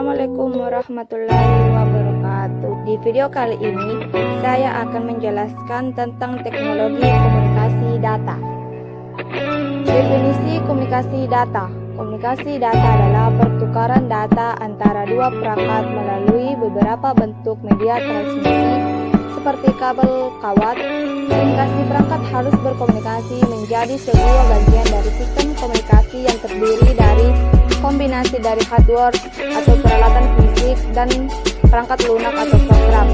Assalamualaikum warahmatullahi wabarakatuh. Di video kali ini saya akan menjelaskan tentang teknologi komunikasi data. Definisi komunikasi data. Komunikasi data adalah pertukaran data antara dua perangkat melalui beberapa bentuk media transmisi seperti kabel kawat. Komunikasi perangkat harus berkomunikasi menjadi sebuah bagian dari sistem komunikasi yang terdiri dari kombinasi dari hardware atau peralatan fisik dan perangkat lunak atau program.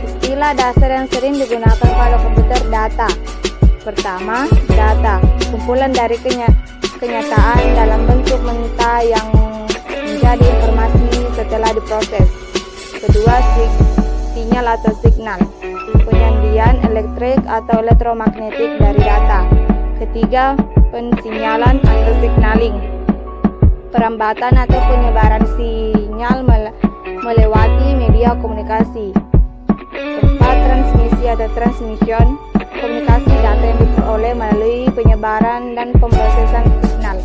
Istilah dasar yang sering digunakan pada komputer data. Pertama, data, kumpulan dari kenyataan dalam bentuk mentah yang menjadi informasi setelah diproses. Kedua, sinyal atau signal, penyandian elektrik atau elektromagnetik dari data. Ketiga, pensinyalan atau signaling, perambatan atau penyebaran sinyal melewati media komunikasi. Keempat, transmisi atau transmission, komunikasi data yang diperoleh melalui penyebaran dan pemrosesan signal.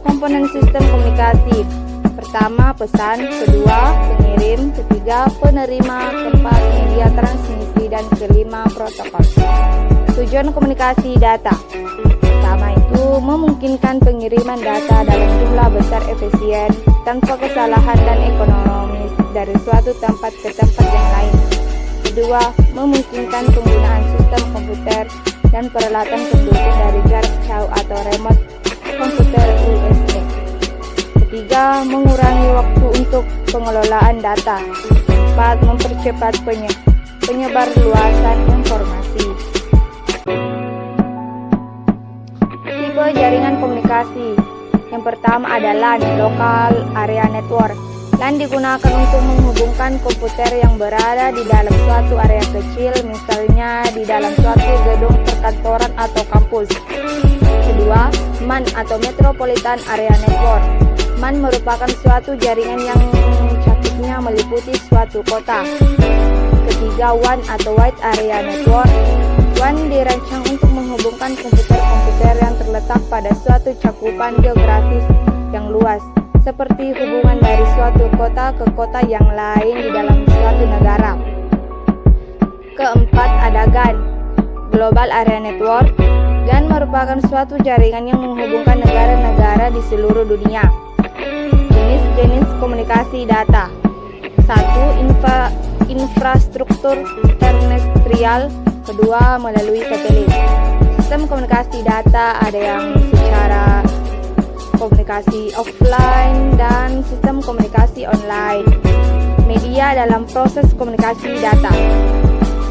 Komponen sistem komunikasi. Pertama, pesan. Kedua, pengirim. Ketiga, penerima. Keempat, media transmisi. Dan kelima, protokol. Tujuan komunikasi data. Pertama itu memungkinkan pengiriman data dalam jumlah besar efisien tanpa kesalahan dan ekonomis dari suatu tempat ke tempat yang lain. Kedua, memungkinkan penggunaan sistem komputer dan peralatan pendukung dari jarak jauh atau remote komputer USB. Ketiga, mengurangi waktu untuk pengelolaan data. Keempat, mempercepat penyebarluasan informasi. Tipe jaringan komunikasi. Yang pertama adalah LAN, Local Area Network. LAN digunakan untuk menghubungkan komputer yang berada di dalam suatu area kecil, misalnya di dalam suatu gedung perkantoran atau kampus. Kedua, MAN atau Metropolitan Area Network. MAN merupakan suatu jaringan yang cakupnya meliputi suatu kota. Ketiga, WAN atau Wide Area Network. WAN dirancang untuk menghubungkan komputer-komputer yang terletak pada suatu cakupan geografis yang luas, seperti hubungan dari suatu kota ke kota yang lain di dalam suatu negara. Keempat, ada GAN, Global Area Network. GAN merupakan suatu jaringan yang menghubungkan negara-negara di seluruh dunia. Jenis-jenis komunikasi data. 1. Infrastruktur terestrial. Kedua, melalui satelit. Sistem komunikasi data ada yang secara komunikasi offline dan sistem komunikasi online. Media dalam proses komunikasi data.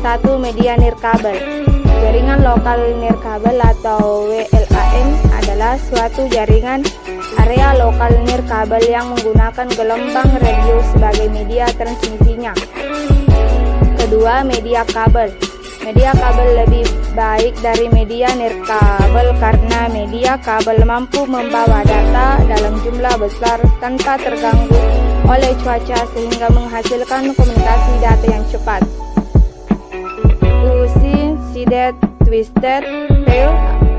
1. Media nirkabel. Jaringan lokal nirkabel atau WLAN adalah suatu jaringan area lokal nirkabel yang menggunakan gelombang radio sebagai media transmisinya. Kedua, media kabel. Media kabel lebih baik dari media nirkabel karena media kabel mampu membawa data dalam jumlah besar tanpa terganggu oleh cuaca sehingga menghasilkan komunikasi data yang cepat. Unit Twisted Pair,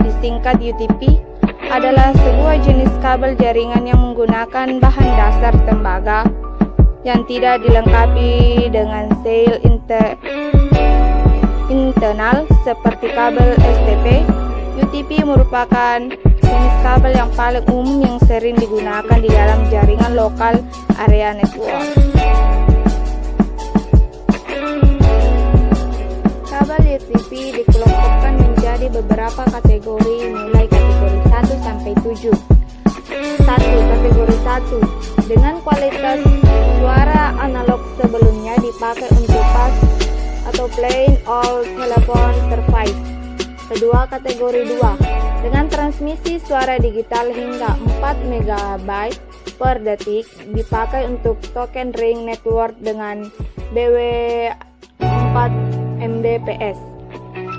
disingkat UTP, adalah sebuah jenis kabel jaringan yang menggunakan bahan dasar tembaga yang tidak dilengkapi dengan sel internal seperti kabel STP. UTP merupakan jenis kabel yang paling umum yang sering digunakan di dalam jaringan lokal area network. Kabel UTP dikelompokkan menjadi beberapa kategori mulai kategori 1 sampai 7. 1. Kategori 1 dengan kualitas suara analog sebelumnya dipakai untuk PAS atau plain old telephone service. Kedua, kategori 2 dengan transmisi suara digital hingga 4 MB per detik dipakai untuk token ring network dengan BW 4 Mbps.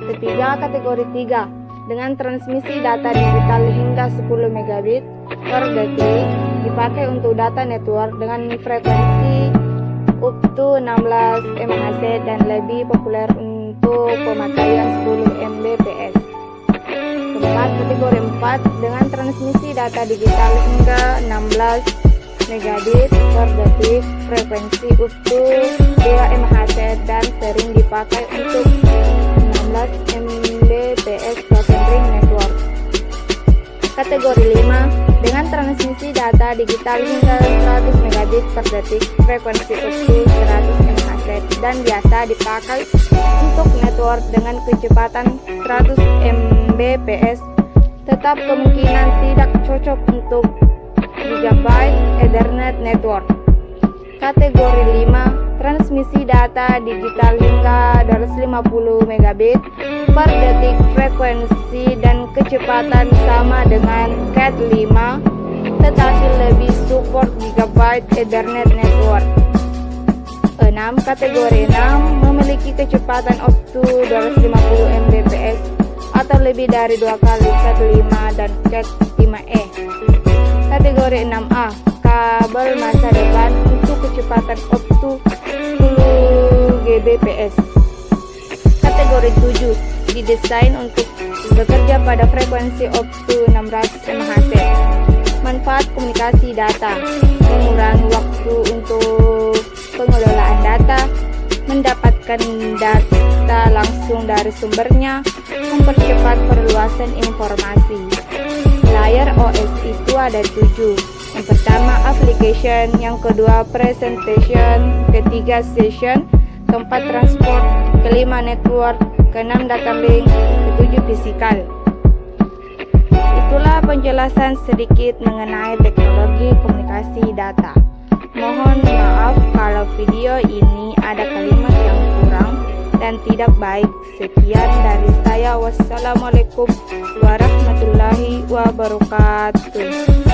Ketiga, kategori 3 dengan transmisi data digital hingga 10 megabit per detik dipakai untuk data network dengan frekuensi up to 16 MHz dan lebih populer untuk pemakaian 10 Mbps. Keempat, kategori 4 dengan transmisi data digital hingga 16 megabit per detik, frekuensi utuh 2 MHz dan sering dipakai untuk 16 Mbps Floating Ring Network. Kategori 5, dengan transmisi data digital hingga 100 megabit per detik, frekuensi utuh 100 MHz dan biasa dipakai untuk network dengan kecepatan 100 Mbps, tetap kemungkinan tidak cocok untuk Gigabyte Ethernet Network. Kategori 5, transmisi data digital hingga 250 megabit per detik, frekuensi dan kecepatan sama dengan Cat 5, tetapi lebih support Gigabyte Ethernet Network. 6. Kategori 6, memiliki kecepatan up to 250 Mbps atau lebih dari 2 kali Cat 5 dan Cat 5e. Kategori 6A, kabel masa depan untuk kecepatan up to 10 Gbps. Kategori 7, didesain untuk bekerja pada frekuensi up to 600 MHz. Manfaat komunikasi data: mengurangi waktu untuk pengelolaan data, mendapatkan data langsung dari sumbernya, mempercepat perluasan informasi. Layar OS itu ada 7. Yang pertama application, yang kedua presentation, ketiga session, keempat transport, kelima network, keenam data link, ketujuh physical. Itulah penjelasan sedikit mengenai teknologi komunikasi data. Mohon maaf kalau video ini ada kalimat yang kurang dan tidak baik. Sekian dari saya. Wassalamualaikum warahmatullahi wabarakatuh.